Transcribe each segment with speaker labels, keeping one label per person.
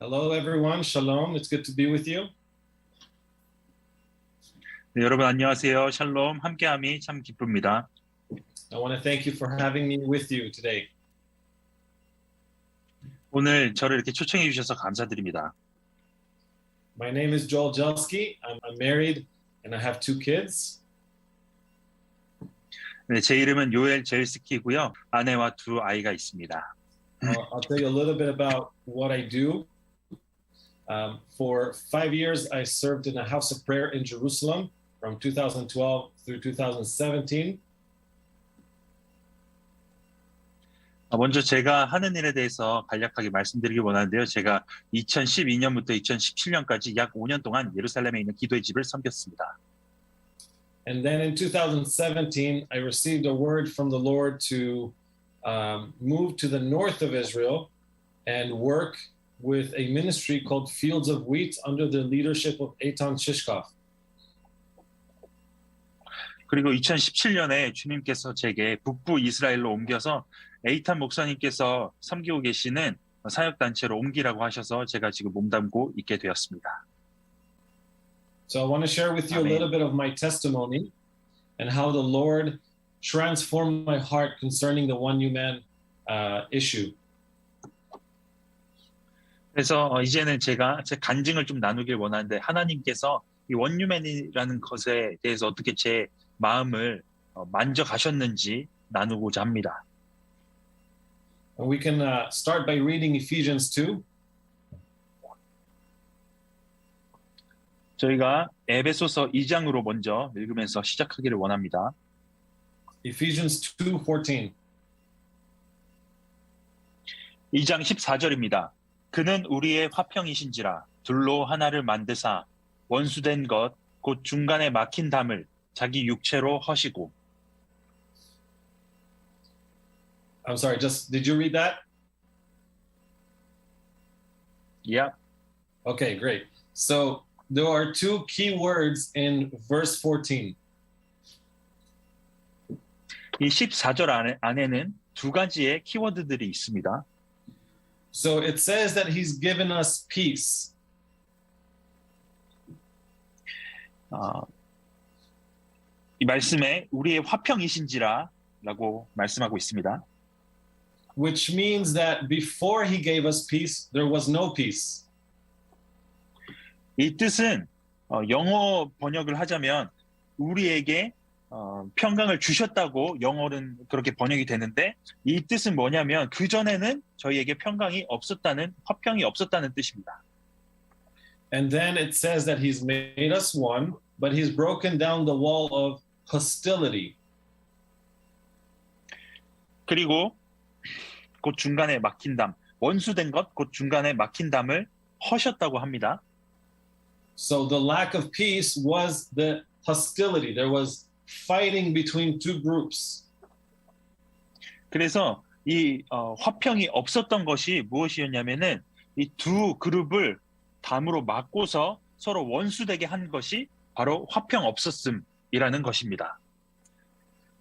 Speaker 1: Hello, everyone. Shalom. It's good to be with you.
Speaker 2: 네, 여러분 안녕하세요. 샬롬 함께함이 참 기쁩니다.
Speaker 1: I want to thank you for having me with you today.
Speaker 2: 오늘 저를 이렇게 초청해 주셔서 감사드립니다.
Speaker 1: My name is Joel Jelski. I'm married and I have 2 kids.
Speaker 2: 네, 제 이름은 요엘 젤스키고요. 아내와 2 아이가 있습니다.
Speaker 1: I'll tell you a little bit about what I do. For 5 years, I served in a house of prayer in Jerusalem from 2012 through 2017.
Speaker 2: 먼저 제가 하는 일에 대해서 간략하게 말씀드리기 원하는데요. 제가 2012년부터 2017년까지 약 5년 동안 예루살렘에 있는 기도의 집을 섬겼습니다.
Speaker 1: And then in 2017, I received a word from the Lord to move to the north of Israel and work with a ministry called Fields of Wheat under the leadership of Eitan Shishkov.
Speaker 2: 그리고 2017년에 주님께서 제게 북부 이스라엘로 옮겨서 에이탄 목사님께서 섬기고 계시는 사역단체로 옮기라고 하셔서 제가 지금 몸담고 있게 되었습니다.
Speaker 1: So I want to share with you a little bit of my testimony and how the Lord transformed my heart concerning the one new man issue.
Speaker 2: 그래서 이제는 제가 제 간증을 좀 나누길 원하는데 하나님께서 이 원유맨이라는 것에 대해서 어떻게 제 마음을 만져가셨는지 나누고자 합니다.
Speaker 1: And we can start by reading Ephesians 2.
Speaker 2: 저희가 에베소서 2장으로 먼저 읽으면서 시작하기를 원합니다.
Speaker 1: Ephesians 2:14.
Speaker 2: 2장 14절입니다. 그는 우리의 화평이신지라 둘로 하나를 만드사 원수된 것 곧 중간에 막힌 담을 자기 육체로 허시고.
Speaker 1: I'm sorry, did you read that?
Speaker 2: Yeah.
Speaker 1: Okay, great. So there are 2 key words in verse 14.
Speaker 2: 이 14절 안에는 2 가지의 키워드들이 있습니다.
Speaker 1: So it says that he's given us peace.
Speaker 2: 이 말씀에 우리의 화평이신지라라고 말씀하고 있습니다.
Speaker 1: Which means that before he gave us peace, there was no peace.
Speaker 2: 이 뜻은 영어 번역을 하자면 우리에게 평강을 주셨다고 영어는 그렇게 번역이 되는데 이 뜻은 뭐냐면 그 전에는 저희에게 평강이 없었다는 화평이 없었다는 뜻입니다.
Speaker 1: And then it says that he's made us one, but he's broken down the wall of hostility.
Speaker 2: 그리고 곧 중간에 막힌 담, 원수된 것, 곧 중간에 막힌 담을 허셨다고 합니다.
Speaker 1: So the lack of peace was the hostility. There was fighting between 2 groups.
Speaker 2: 그래서 이 화평이 없었던 것이 무엇이었냐면은 이 2 그룹을 담으로 막고서 서로 원수되게 한 것이 바로 화평 없었음이라는 것입니다.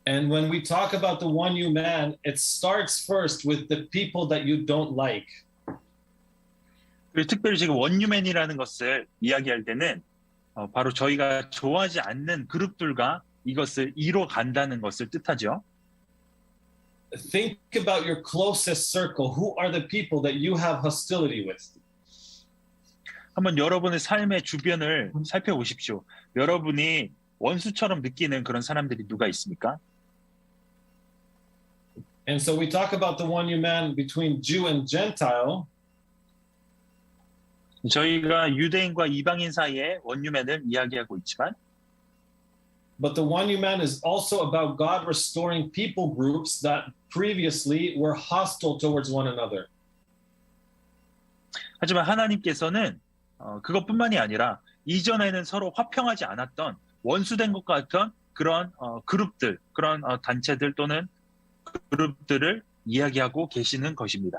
Speaker 1: And when we talk about the one new man, it starts first with the people that you don't like.
Speaker 2: 그리고 특별히 지금 원유맨이라는 것을 이야기할 때는 바로 저희가 좋아하지 않는 그룹들과 이것을 이뤄간다는 것을 뜻하죠.
Speaker 1: Think about your closest circle. Who are the people that you have hostility with?
Speaker 2: 한번 여러분의 삶의 주변을 살펴보십시오. 여러분이 원수처럼 느끼는 그런 사람들이 누가 있습니까?
Speaker 1: And so we talk about the one new man between Jew and Gentile.
Speaker 2: 저희가 유대인과 이방인 사이의 원유맨을 이야기하고 있지만
Speaker 1: But the one new man is also about God restoring people groups that previously were hostile towards one another.
Speaker 2: 하지만 하나님께서는 그것뿐만이 아니라 이전에는 서로 화평하지 않았던 원수된 것 같던 그런 그룹들, 그런 단체들 또는 그룹들을 이야기하고 계시는 것입니다.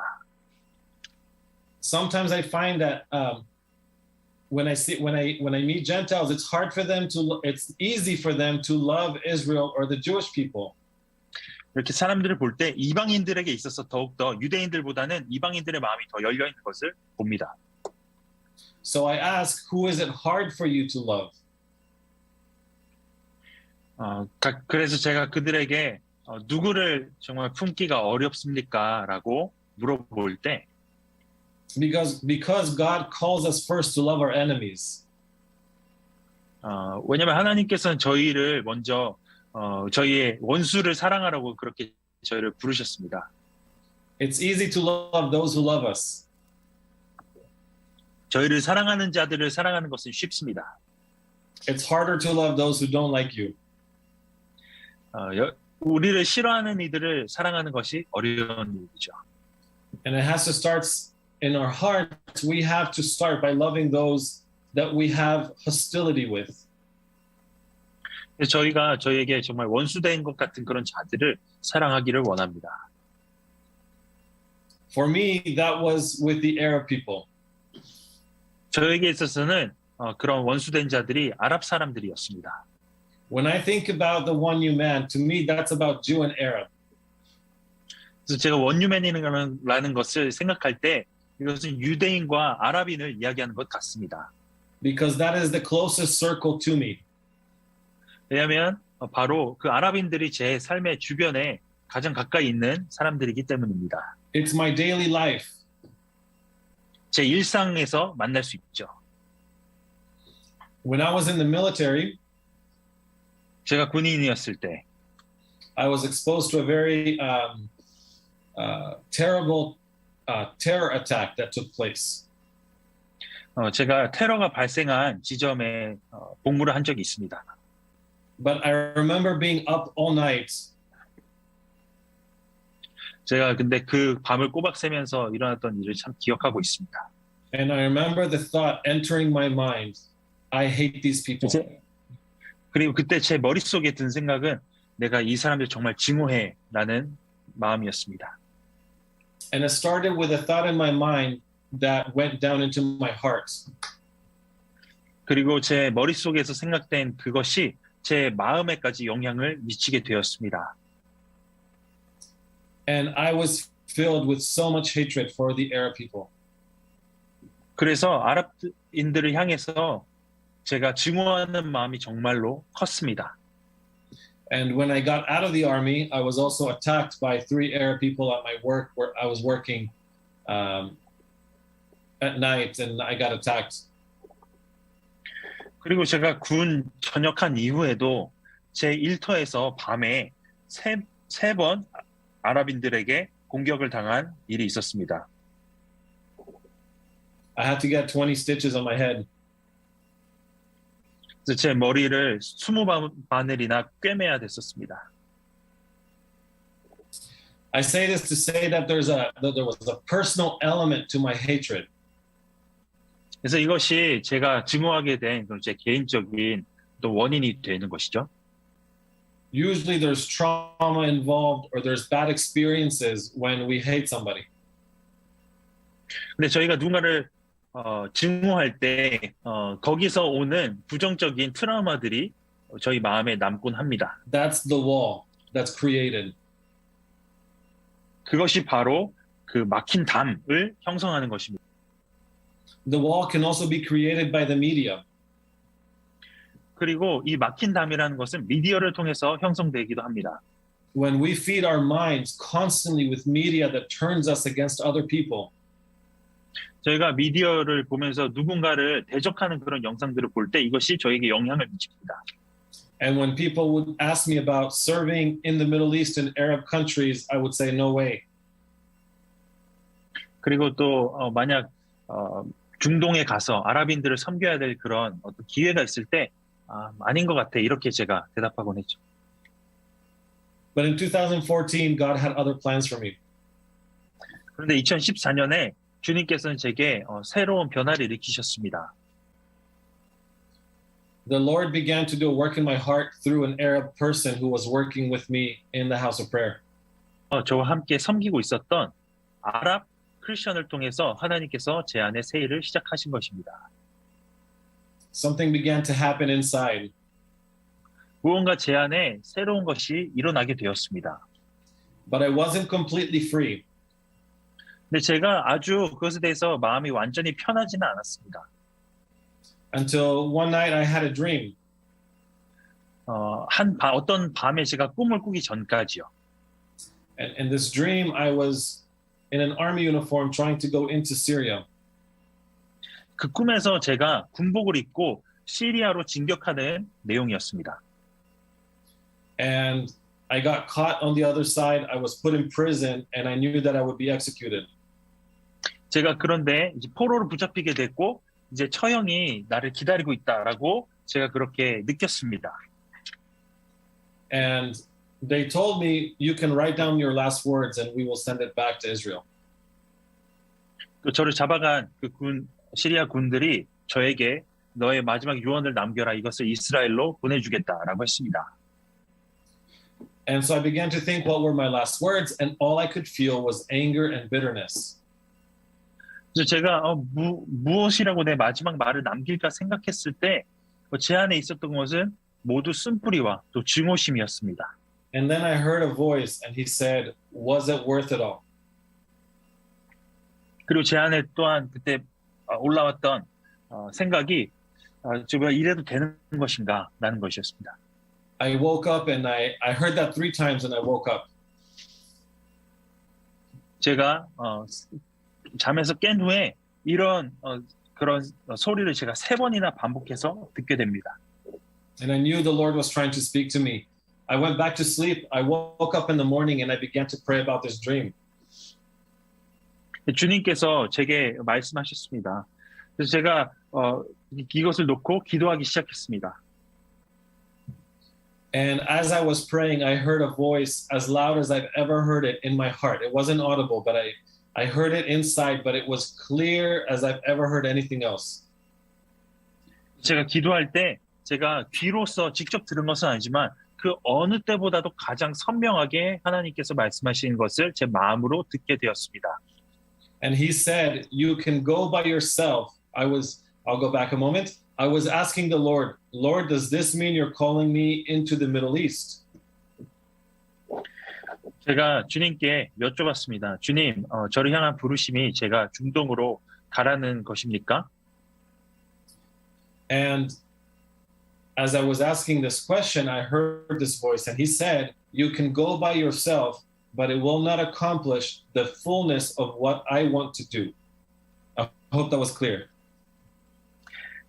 Speaker 1: Sometimes I find that when I meet Gentiles, it's easy for them to love Israel or the Jewish people.
Speaker 2: 이렇게 사람들을 볼 때 이방인들에게 있어서 더욱더 유대인들보다는 이방인들의 마음이 더 열려 있는 것을 봅니다.
Speaker 1: So I ask, who is it hard for you to love?
Speaker 2: 그래서 제가 그들에게 누구를 정말 품기가 어렵습니까? 라고 물어볼 때
Speaker 1: Because God calls us first to love our enemies.
Speaker 2: 왜냐하면 하나님께서는 저희를 먼저 저희의 원수를 사랑하라고 그렇게 저희를 부르셨습니다.
Speaker 1: It's easy to love those who love us.
Speaker 2: 저희를 사랑하는 자들을 사랑하는 것은 쉽습니다.
Speaker 1: It's harder to love those who don't like you.
Speaker 2: 우리를 싫어하는 이들을 사랑하는 것이 어려운 일이죠.
Speaker 1: And it has to start in our heart. We have to start by loving those that we have hostility with.
Speaker 2: 저희가 저희에게 정말 원수된 것 같은 그런 자들을 사랑하기를 원합니다.
Speaker 1: For me, that was with the Arab people.
Speaker 2: 저에게 있어서는 그런 원수된 자들이 아랍 사람들이었습니다.
Speaker 1: When I think about the one new man, to me, that's about Jew and Arab.
Speaker 2: 그래서 제가 원유맨이라는 것을 생각할 때 이것은 유대인과 아랍인을 이야기하는 것 같습니다.
Speaker 1: Because that is the closest circle to me.
Speaker 2: 왜냐하면 바로 그 아랍인들이 제 삶의 주변에 가장 가까이 있는 사람들이기 때문입니다.
Speaker 1: It's my daily life.
Speaker 2: 제 일상에서 만날 수 있죠.
Speaker 1: When I was in the military,
Speaker 2: 제가 군인이었을 때
Speaker 1: I was exposed to a very terrible terror attack that took place.
Speaker 2: 제가 테러가 발생한 지점에 복무를 한 적이 있습니다.
Speaker 1: But I remember being up all night.
Speaker 2: 제가 근데 그 밤을 꼬박 새면서 일어났던 일을 참 기억하고 있습니다.
Speaker 1: And I remember the thought entering my mind, I hate these people.
Speaker 2: 그리고 그때 제 머릿속에 든 생각은 내가 이 사람들 정말 증오해라는 마음이었습니다.
Speaker 1: And it started with a thought in my mind that went down into my heart.
Speaker 2: 그리고 제 머릿속에서 생각된 그것이 제 마음에까지 영향을 미치게 되었습니다.
Speaker 1: And I was filled with so much hatred for the Arab people.
Speaker 2: 그래서 아랍인들을 향해서 제가 증오하는 마음이 정말로 컸습니다.
Speaker 1: And when I got out of the army, I was also attacked by 3 Arab people at my work where I was working at night, and I got attacked.
Speaker 2: 그리고 제가 군 전역한 이후에도 제 일터에서 밤에 세 번 아랍인들에게 공격을 당한 일이 있었습니다.
Speaker 1: I had to get 20 stitches on my head.
Speaker 2: 그래서 제 머리를 20바늘이나 꿰매야 됐었습니다.
Speaker 1: I say this to say that there was a personal element to my hatred.
Speaker 2: 그래서 이것이 제가 증오하게 된 제 개인적인 또 원인이 되는 것이죠.
Speaker 1: Usually there's trauma involved or there's bad experiences when we hate somebody.
Speaker 2: 근데 저희가 누군가를 증오할 때 거기서 오는 부정적인 트라우마들이 저희 마음에 남곤 합니다.
Speaker 1: That's the wall that's created.
Speaker 2: 그것이 바로 그 막힌 담을 형성하는 것입니다.
Speaker 1: The wall can also be created by the media.
Speaker 2: 그리고 이 막힌 담이라는 것은 미디어를 통해서 형성되기도 합니다.
Speaker 1: When we feed our minds constantly with media that turns us against other people.
Speaker 2: 저희가 미디어를 보면서 누군가를 대적하는 그런 영상들을 볼 때 이것이 저에게 영향을 미칩니다.
Speaker 1: And when people would ask me about serving in the Middle East and Arab countries, I would say no way.
Speaker 2: 그리고 또 만약 중동에 가서 아랍인들을 섬겨야 될 그런 어떤 기회가 있을 때 아닌 것 같아 이렇게 제가 대답하곤 했죠.
Speaker 1: But in 2014, God had other plans for me.
Speaker 2: 그런데 2014년에 주님께서는 제게 새로운 변화를 일으키셨습니다.
Speaker 1: The Lord began to do a work in my heart through an Arab person who was working with me in the house of prayer.
Speaker 2: 저와 함께 섬기고 있었던 아랍 크리스천을 통해서 하나님께서 제 안에 새 일을 시작하신 것입니다.
Speaker 1: Something began to happen inside.
Speaker 2: 무언가 제 안에 새로운 것이 일어나게 되었습니다.
Speaker 1: But I wasn't completely free.
Speaker 2: 근데 제가 아주 그것에 대해서 마음이 완전히 편하지는 않았습니다.
Speaker 1: until one night I had a dream.
Speaker 2: 어떤 밤에 제가 꿈을 꾸기 전까지요.
Speaker 1: And in this dream, I was in an army uniform trying to go into Syria.
Speaker 2: 그 꿈에서 제가 군복을 입고 시리아로 진격하는 내용이었습니다.
Speaker 1: And I got caught on the other side. I was put in prison and I knew that I would be executed.
Speaker 2: 제가 그런데 이제 포로로 붙잡히게 됐고 이제 처형이 나를 기다리고 있다라고 제가 그렇게 느꼈습니다.
Speaker 1: And they told me, you can write down your last words and we will send it back to Israel.
Speaker 2: 또 저를 잡아간 그 시리아 군들이 저에게 너의 마지막 유언을 남겨라. 이것을 이스라엘로 보내주겠다라고 했습니다.
Speaker 1: And so I began to think what were my last words, and all I could feel was anger and bitterness.
Speaker 2: 그래서 제가 무엇이라고 내 마지막 말을 남길까 생각했을 때 제 안에 있었던 것은 모두 쓴뿌리와 또 증오심이었습니다.
Speaker 1: And then I heard a voice and he said, was it worth it all?
Speaker 2: 그리고 제 안에 또한 그때 올라왔던 생각이 제가 이래도 되는 것인가 라는 것이었습니다.
Speaker 1: I woke up and I heard that 3 times and I woke up.
Speaker 2: 제가 잠에서 깬 후에 이런 그런 소리를 제가 3번이나 반복해서 듣게 됩니다.
Speaker 1: And I knew the Lord was trying to speak to me. I went back to sleep. I woke up in the morning and I began to pray about this dream.
Speaker 2: 주님께서 제게 말씀하셨습니다. 그래서 제가 이것을 놓고 기도하기 시작했습니다.
Speaker 1: And as I was praying, I heard a voice as loud as I've ever heard it in my heart. It wasn't audible, but I heard it inside, but it was clear as I've ever heard anything else.
Speaker 2: 제가 기도할 때 제가 귀로서 직접 들은 것은 아니지만 그 어느 때보다도 가장 선명하게 하나님께서 말씀하시는 것을 제 마음으로 듣게 되었습니다.
Speaker 1: And he said, you can go by yourself. I'll go back a moment. I was asking the Lord, Lord, does this mean you're calling me into the Middle East?
Speaker 2: 제가 주님께 여쭤봤습니다. 주님, 저를 향한 부르심이 제가 중동으로 가라는 것입니까?
Speaker 1: And as I was asking this question, I heard this voice and he said, you can go by yourself, but it will not accomplish the fullness of what I want to do. I hope that was clear.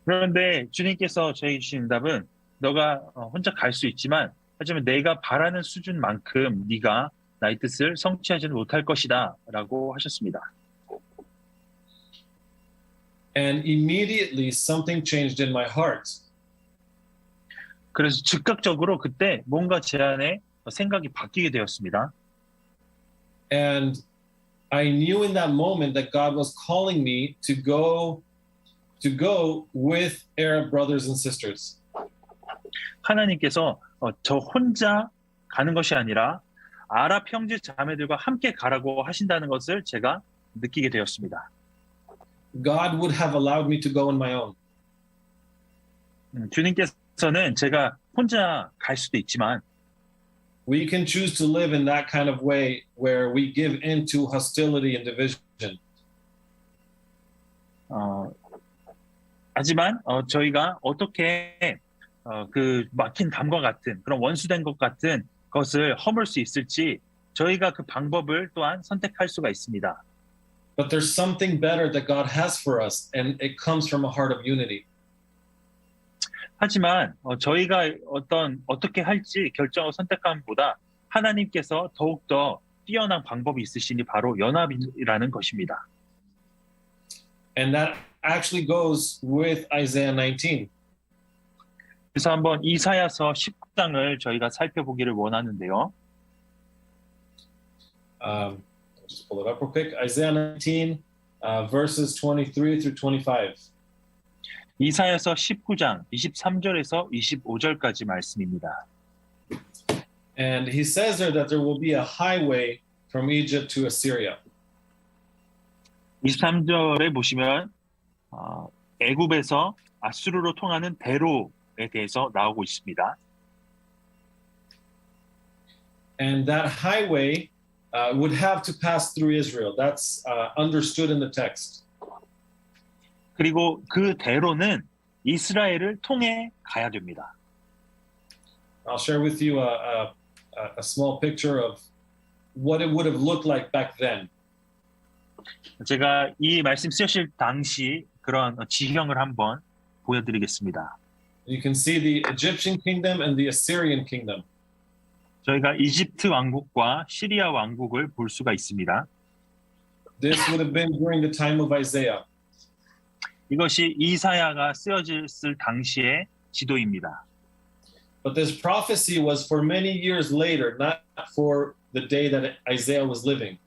Speaker 2: 그런데 주님께서 저에게 주신 답은 너가 혼자 갈 수 있지만 하지만 내가 바라는 수준만큼 네가 나의 뜻을 성취하지는 못할 것이다 라고 하셨습니다.
Speaker 1: And immediately something changed in my heart.
Speaker 2: 그래서 즉각적으로 그때 뭔가 제 안에 생각이 바뀌게 되었습니다.
Speaker 1: And I knew in that moment that God was calling me to go with Arab brothers and sisters.
Speaker 2: 하나님께서 저 혼자 가는 것이 아니라 아랍 형제 자매들과 함께 가라고 하신다는 것을 제가 느끼게 되었습니다.
Speaker 1: God would have allowed me to go on my own.
Speaker 2: 주님께서는 제가 혼자 갈 수도 있지만
Speaker 1: We can choose to live in that kind of way where we give in to hostility and division.
Speaker 2: 하지만 저희가 어떻게 그 막힌 담과 같은 그런 원수된 것 같은 것을 허물 수 있을지 저희가 그 방법을 또한 선택할 수가 있습니다.
Speaker 1: But there's something better that God has for us, and it comes from a heart of unity.
Speaker 2: 하지만 저희가 어떻게 할지 결정을 선택함보다 하나님께서 더욱더 뛰어난 방법이 있으시니 바로 연합이라는 것입니다.
Speaker 1: And that actually goes with Isaiah 19.
Speaker 2: 그래서 한번 이사야서 19장을 저희가 살펴보기를 원하는데요.
Speaker 1: Just pull it up real quick. Isaiah 19, verses 23 through 25.
Speaker 2: 이사야서 19장 23절에서 25절까지 말씀입니다.
Speaker 1: And he says there that there will be a highway from Egypt to Assyria.
Speaker 2: 23절에 보시면 애굽에서 아수르로 통하는 대로에 대해서 나오고 있습니다.
Speaker 1: And that highway would have to pass through Israel. That's understood in the text.
Speaker 2: 그리고 그 대로는 이스라엘을 통해 가야 됩니다.
Speaker 1: I'll share with you a small picture of what it would have looked like back then.
Speaker 2: 제가 이 말씀 쓰실 당시 그런 지형을 한번 보여드리겠습니다.
Speaker 1: You can see the Egyptian kingdom and the Assyrian kingdom.
Speaker 2: 저희가 이집트 왕국과 시리아 왕국을 볼 수가 있습니다.
Speaker 1: This would have been during the time of Isaiah.
Speaker 2: 이것이 이사야가 쓰여졌을 당시의 지도입니다.
Speaker 1: But this prophecy was for many years later, not for the day that Isaiah was living.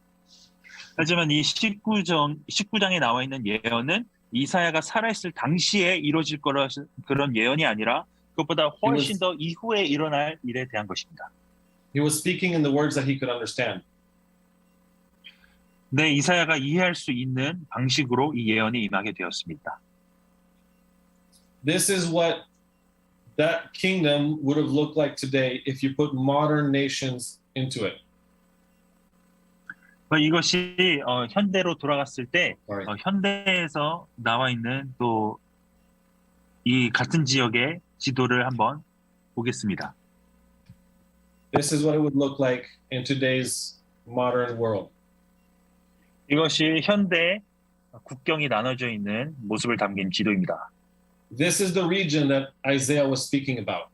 Speaker 2: 하지만 이 19장에 나와 있는 예언은 이사야가 살아있을 당시에 이루어질 거라 그런 예언이 아니라 그것보다 훨씬 더 이후에 일어날 일에 대한 것입니다.
Speaker 1: He was speaking in the words that he could understand.
Speaker 2: 네, 이사야가 이해할 수 있는 방식으로 이 예언이 임하게 되었습니다.
Speaker 1: This is what that kingdom would have looked like today if you put modern nations into it.
Speaker 2: 이것이 현대로 돌아갔을 때 현대에서 나와 있는 또 이 같은 지역의 지도를 한번 보겠습니다.
Speaker 1: This is what it would look like in today's modern world.
Speaker 2: 이것이 현대 국경이 나눠져 있는 모습을 담긴 지도입니다.
Speaker 1: This is the region that Isaiah was speaking about.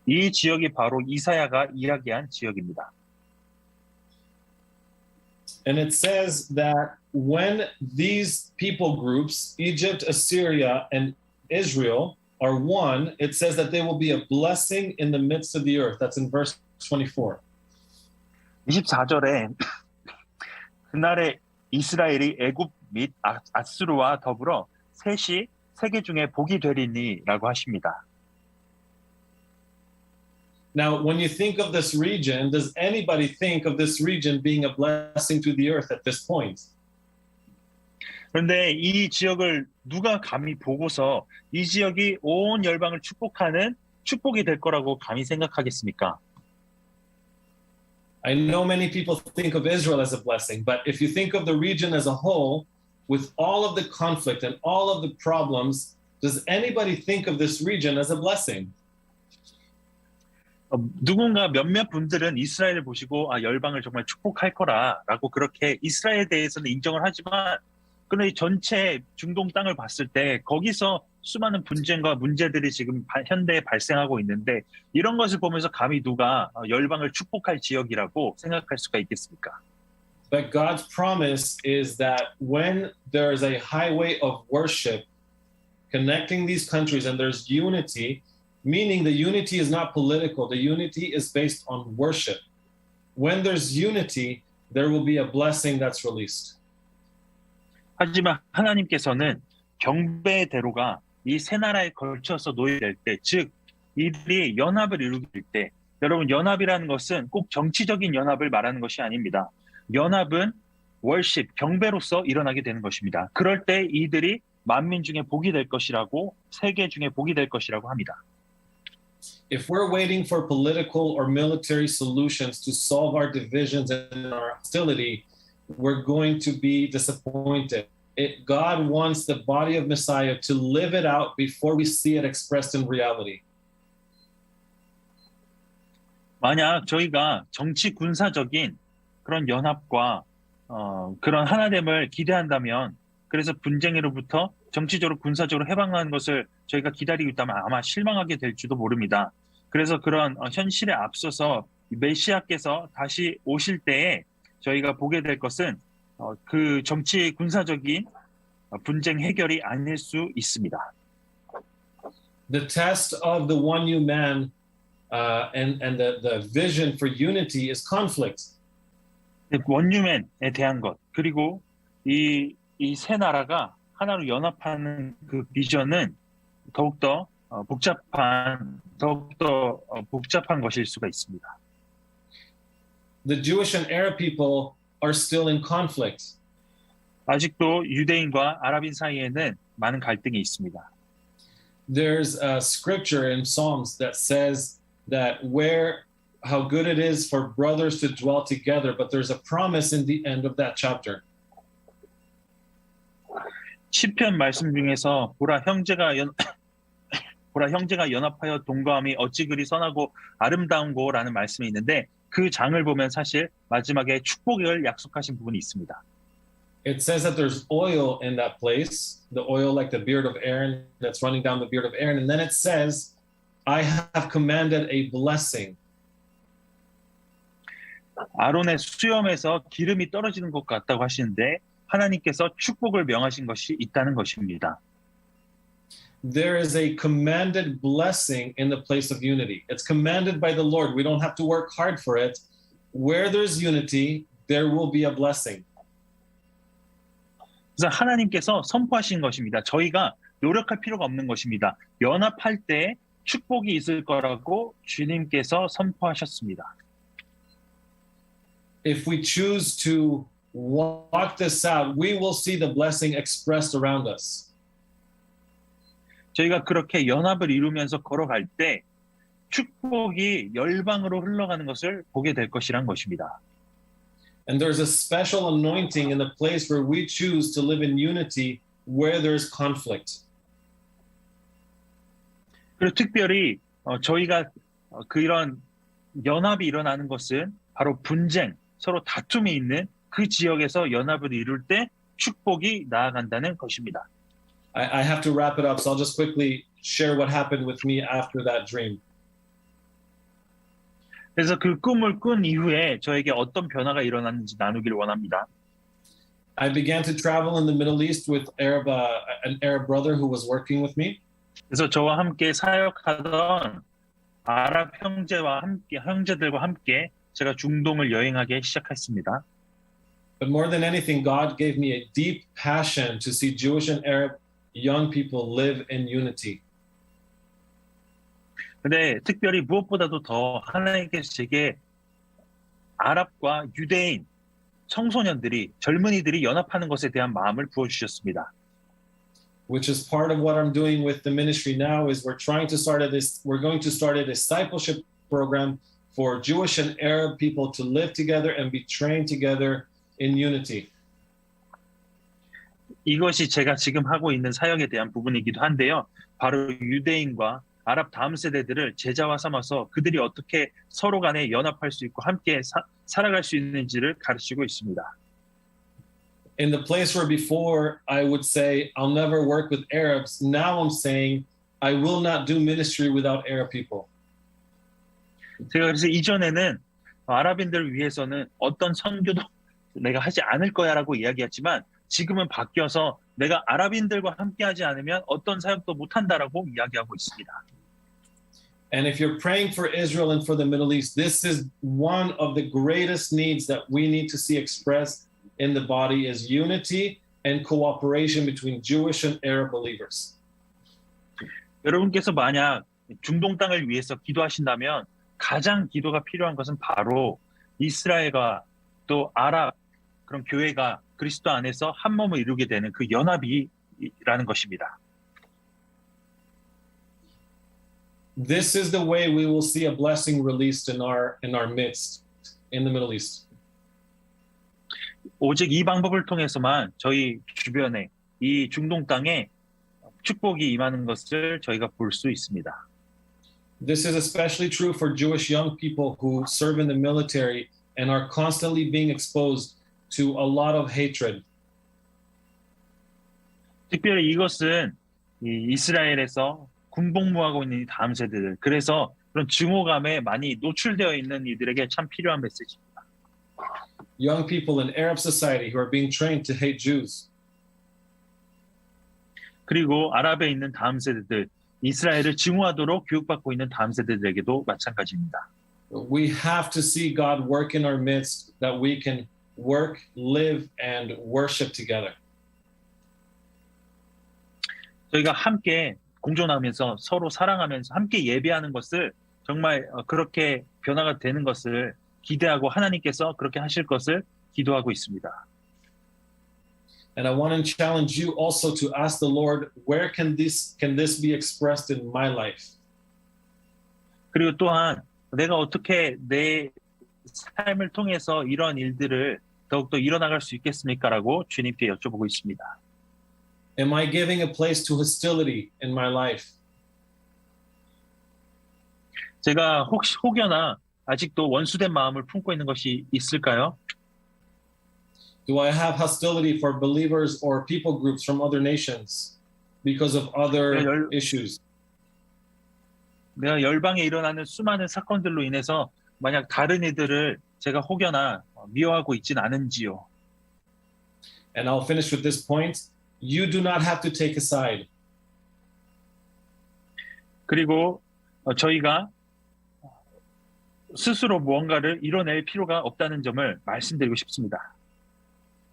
Speaker 2: 이 지역이 바로 이사야가 이야기한 지역입니다.
Speaker 1: And it says that when these people groups, Egypt, Assyria, and Israel, are one, it says that they will be a blessing in the midst of the earth. That's in verse 24.
Speaker 2: 24절에 그날에 이스라엘이 애굽 및 아수르와 더불어 셋이 세계 중에 복이 되리니라고 하십니다.
Speaker 1: Now, when you think of this region, does anybody think of this region being a blessing to the earth at this point?
Speaker 2: 그런데 이 지역을 누가 감히 보고서 이 지역이 온 열방을 축복하는 축복이 될 거라고 감히 생각하겠습니까?
Speaker 1: I know many people think of Israel as a blessing, but if you think of the region as a whole, with all of the conflict and all of the problems, does anybody think of this region as a blessing?
Speaker 2: 누군가 몇몇 분들은 이스라엘을 보시고 열방을 정말 축복할 거라라고 그렇게 이스라엘에 대해서는 인정을 하지만 그런데 전체 중동 땅을 봤을 때 거기서 수많은 분쟁과 문제들이 지금 현대에 발생하고 있는데 이런 것을 보면서 감히 누가 열방을 축복할 지역이라고 생각할 수가 있겠습니까?
Speaker 1: But God's promise is that when there is a highway of worship connecting these countries and there's unity, meaning the unity is not political, the unity is based on worship. When there's unity, there will be a blessing that's released.
Speaker 2: 하지만 하나님께서는 경배의 대로가 이 세 나라에 걸쳐서 놓여질 때, 즉 이들이 연합을 이루게 될 때, 여러분 연합이라는 것은 꼭 정치적인 연합을 말하는 것이 아닙니다. 연합은 월십, 경배로서 일어나게 되는 것입니다. 그럴 때 이들이 만민 중에 복이 될 것이라고, 세계 중에 복이 될 것이라고 합니다.
Speaker 1: If we're waiting for political or military solutions to solve our divisions and our hostility, we're going to be disappointed. God wants the body of Messiah to live it out before we see it expressed in reality.
Speaker 2: 만약 저희가 정치 군사적인 그런 연합과 그런 하나됨을 기대한다면, 그래서 분쟁으로부터 정치적으로 군사적으로 해방하는 것을 저희가 기다리고 있다면 아마 실망하게 될지도 모릅니다. 그래서 그런 현실에 앞서서 메시아께서 다시 오실 때에 저희가 보게 될 것은 그 정치 군사적인 분쟁 해결이 아닐 수 있습니다.
Speaker 1: The test of the one new man and the vision for unity is conflict.
Speaker 2: 원유맨에 대한 것, 그리고 이 세 나라가 하나로 연합하는 그 비전은 더욱더 복잡한 것일 수가 있습니다.
Speaker 1: The Jewish and Arab people are still in conflict.
Speaker 2: 아직도 유대인과 아랍인 사이에는 많은 갈등이 있습니다.
Speaker 1: There's a scripture in Psalms that says that where how good it is for brothers to dwell together, but there's a promise in the end of that chapter.
Speaker 2: 시편 말씀 중에서 보라 형제가 연합하여 동거함이 어찌 그리 선하고 아름다운고라는 말씀이 있는데 그 장을 보면 사실 마지막에 축복을 약속하신 부분이 있습니다.
Speaker 1: It says that there's oil in that place, the oil like the beard of Aaron that's running down the beard of Aaron. And then it says, I have commanded a blessing.
Speaker 2: 아론의 수염에서 기름이 떨어지는 것 같다고 하시는데 하나님께서 축복을 명하신 것이 있다는 것입니다.
Speaker 1: There is a commanded blessing in the place of unity. It's commanded by the Lord. We don't have to work hard for it. Where there's unity, there will be a blessing.
Speaker 2: 그래서 하나님께서 선포하신 것입니다. 저희가 노력할 필요가 없는 것입니다. 연합할 때 축복이 있을 거라고 주님께서 선포하셨습니다.
Speaker 1: If we choose to walk this out, we will see the blessing expressed around us.
Speaker 2: 저희가 그렇게 연합을 이루면서 걸어갈 때 축복이 열방으로 흘러가는 것을 보게 될 것이란 것입니다.
Speaker 1: And there's a special anointing in the place where we choose to live in unity where there's conflict.
Speaker 2: 그리고 특별히 저희가 그런 연합이 일어나는 것은 바로 분쟁, 서로 다툼이 있는 그 지역에서 연합을 이룰 때 축복이 나아간다는 것입니다.
Speaker 1: I have to wrap it up, so I'll just quickly share what happened with me after that dream.
Speaker 2: 그래서 그 꿈을 꾼 이후에 저에게 어떤 변화가 일어났는지 나누기를 원합니다.
Speaker 1: I began to travel in the Middle East with an Arab brother who was working with me.
Speaker 2: 그래서 저와 함께 사역하던 아랍 형제들과 함께 제가 중동을 여행하기 시작했습니다.
Speaker 1: But more than anything, God gave me a deep passion to see Jewish and Arab young people live in unity.
Speaker 2: 근데 특별히 무엇보다도 더 하나님께서 제게 아랍과 유대인 청소년들이 젊은이들이 연합하는 것에 대한 마음을 부어주셨습니다.
Speaker 1: Which is part of what I'm doing with the ministry now is we're going to start a discipleship program for Jewish and Arab people to live together and be trained together in unity.
Speaker 2: 이것이 제가 지금 하고 있는 사역에 대한 부분이기도 한데요. 바로 유대인과 아랍 다음 세대들을 제자화 삼아서 그들이 어떻게 서로 간에 연합할 수 있고 함께 살아갈 수 있는지를 가르치고 있습니다.
Speaker 1: In the place where before I would say, I'll never work with Arabs, now I'm saying, I will not do ministry without Arab people.
Speaker 2: 제가 그래서 이전에는 아랍인들을 위해서는 어떤 선교도 내가 하지 않을 거야라고 이야기했지만 지금은 바뀌어서 내가 아랍인들과 함께하지 않으면 어떤 사역도 못한다라고 이야기하고 있습니다.
Speaker 1: And if you're praying for Israel and for the Middle East, this is one of the greatest needs that we need to see expressed in the body is unity and cooperation between Jewish and Arab believers.
Speaker 2: 여러분께서 만약 중동 땅을 위해서 기도하신다면 가장 기도가 필요한 것은 바로 이스라엘과 또 아랍 그런 교회가 그리스도 안에서 한 몸을 이루게 되는 그 연합이라는 것입니다.
Speaker 1: This is the way we will see a blessing released in our midst in the Middle East.
Speaker 2: 오직 이 방법을 통해서만 저희 주변에 이 중동 땅에 축복이 임하는 것을 저희가 볼 수 있습니다.
Speaker 1: This is especially true for Jewish young people who serve in the military and are constantly being exposed to a lot of hatred.
Speaker 2: 특별히 이것은 이스라엘에서 군복무하고 있는 다음 세대들, 그래서 그런 증오감에 많이 노출되어 있는 이들에게 참 필요한 메시지입니다.
Speaker 1: Young people in Arab society who are being trained to hate Jews.
Speaker 2: 그리고 아랍에 있는 다음 세대들, 이스라엘을 증오하도록 교육받고 있는 다음 세대들에게도 마찬가지입니다.
Speaker 1: We have to see God work in our midst that we can work, live, and worship together.
Speaker 2: 저희가 함께 공존하면서 서로 사랑하면서 함께 예배하는 것을 정말 그렇게 변화가 되는 것을 기대하고 하나님께서 그렇게 하실 것을 기도하고 있습니다.
Speaker 1: And I want to challenge you also to ask the Lord, where can this be expressed in my life?
Speaker 2: 그리고 또한 내가 어떻게 내 삶을 통해서 이런 일들을 더욱더 이뤄나갈 수 있겠습니까라고 주님께 여쭤보고 있습니다.
Speaker 1: Am I giving a place to hostility in my life?
Speaker 2: 제가 혹여나 아직도 원수된 마음을 품고 있는 것이 있을까요?
Speaker 1: Do I have hostility for believers or people groups from other nations because of other issues?
Speaker 2: 내가 열방에 일어나는 수많은 사건들로 인해서 만약 다른 이들을 제가 혹여나 미워하고 있진 않은지요.
Speaker 1: And I'll finish with this point. You do not have to take a side.
Speaker 2: 그리고 저희가 스스로 무언가를 이뤄낼 필요가 없다는 점을 말씀드리고 싶습니다.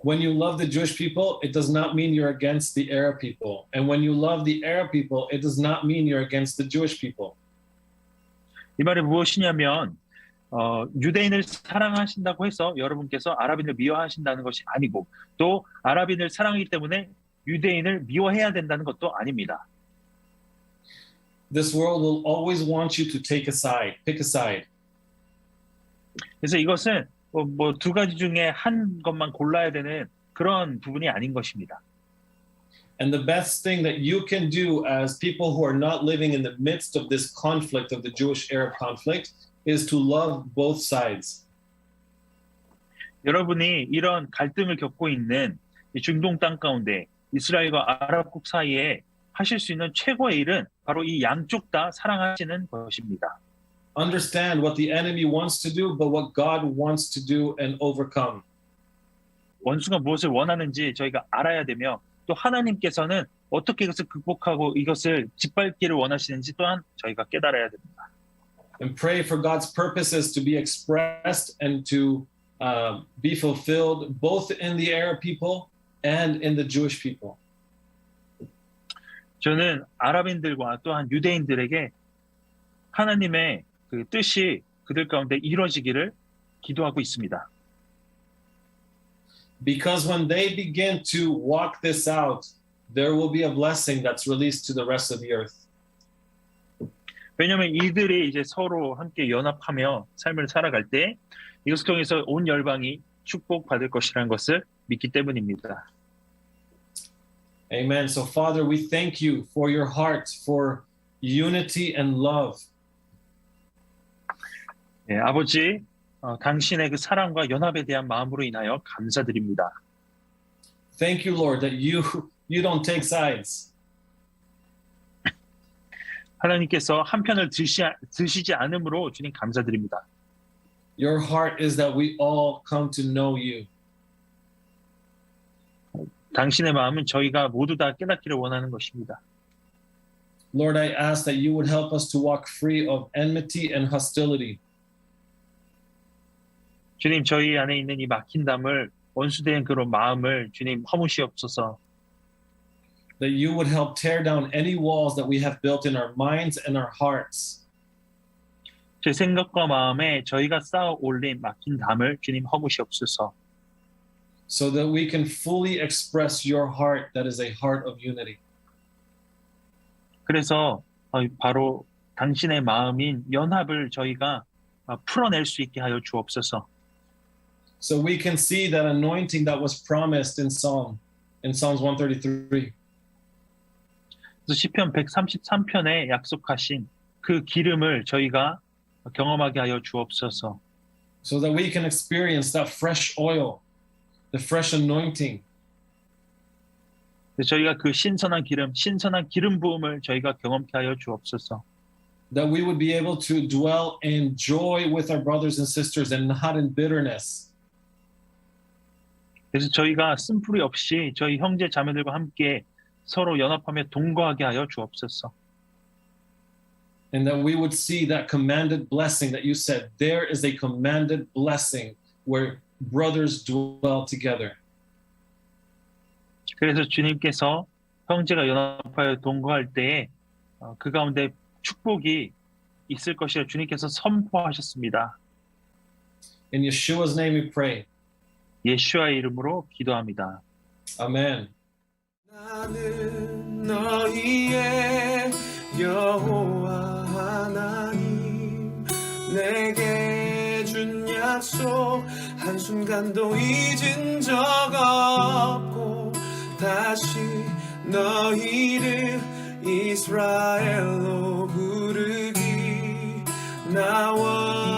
Speaker 1: When you love the Jewish people, it does not mean you're against the Arab people. And when you love the Arab people, it does not mean you're against the Jewish people.
Speaker 2: 이 말이 무엇이냐면 유대인을 사랑하신다고 해서 여러분께서 아랍인을 미워하신다는 것이 아니고 또 아랍인을 사랑하기 때문에 유대인을 미워해야 된다는 것도 아닙니다.
Speaker 1: This world will always want you to take a side, pick a side.
Speaker 2: 그래서 이것은 뭐 두 가지 중에 한 것만 골라야 되는 그런 부분이 아닌 것입니다.
Speaker 1: And the best thing that you can do as people who are not living in the midst of this conflict of the Jewish-Arab conflict is to love both sides.
Speaker 2: 여러분이 이런 갈등을 겪고 있는 이 중동 땅 가운데 이스라엘과 아랍국 사이에 하실 수 있는 최고의 일은 바로 이 양쪽 다 사랑하시는 것입니다.
Speaker 1: Understand what the enemy wants to do, but what God wants to do and overcome.
Speaker 2: 원수가 무엇을 원하는지 저희가 알아야 되며 또 하나님께서는 어떻게 이것을 극복하고 이것을 짓밟기를 원하시는지 또한 저희가 깨달아야 됩니다.
Speaker 1: And pray for God's purposes to be expressed and to be fulfilled both in the Arab people and in the Jewish people.
Speaker 2: 저는 아랍인들과 또한 유대인들에게 하나님의 그 뜻이 그들 가운데 이루어지기를 기도하고 있습니다.
Speaker 1: Because when they begin to walk this out, there will be a blessing that's released to the rest of the earth.
Speaker 2: 왜냐하면 이들이 이제 서로 함께 연합하며 삶을 살아갈 때 이것을 통해서 온 열방이 축복받을 것이라는 것을 믿기 때문입니다.
Speaker 1: Amen. So Father, we thank you for your heart, for unity and love.
Speaker 2: 네, 아버지, 당신의 그 사랑과 연합에 대한 마음으로 인하여 감사드립니다.
Speaker 1: Thank you, Lord, that you don't take sides.
Speaker 2: 하나님께서 한편을 드시지 않음으로 주님 감사드립니다.
Speaker 1: Your heart is that we all come to know you.
Speaker 2: 당신의 마음은 저희가 모두 다 깨닫기를 원하는 것입니다.
Speaker 1: Lord, I ask that you would help us to walk free of enmity and hostility.
Speaker 2: 주님, 저희 안에 있는 이 막힌 담을 원수된 그런 마음을 주님 허무시옵소서.
Speaker 1: That you would help tear down any walls that we have built in our minds and our hearts.
Speaker 2: 제 생각과 마음에 저희가 쌓아 올린 막힌 담을 주님 허무시옵소서.
Speaker 1: So that we can fully express your heart that is a heart of unity.
Speaker 2: 그래서 바로 당신의 마음인 연합을 저희가 풀어낼 수 있게 하여 주옵소서.
Speaker 1: So we can see that anointing that was promised in Psalms 133.
Speaker 2: 그래서 시편 133편에 약속하신 그 기름을 저희가 경험하게 하여 주옵소서.
Speaker 1: So that we can experience that fresh oil, the fresh anointing.
Speaker 2: 저희가 그 신선한 기름 부음을 저희가 경험케 하여 주옵소서.
Speaker 1: That we would be able to dwell in joy with our brothers and sisters and not in bitterness.
Speaker 2: 그래서 저희가 쓴뿌리 없이 저희 형제 자매들과 함께 서로 연합하며 동거하게 하여 주옵소서.
Speaker 1: And that we would see that commanded blessing that you said, there is a commanded blessing where brothers dwell together.
Speaker 2: 그래서 주님께서 형제가 연합하여 동거할 때에 그 가운데 축복이 있을 것이라 주님께서 선포하셨습니다.
Speaker 1: In Yeshua's name we pray.
Speaker 2: 예수와의 이름으로 기도합니다.
Speaker 1: Amen.
Speaker 3: 나는 너희의 여호와 하나님 내게 준 약속 한순간도 잊은 적 없고 다시 너희를 이스라엘로 부르기 나와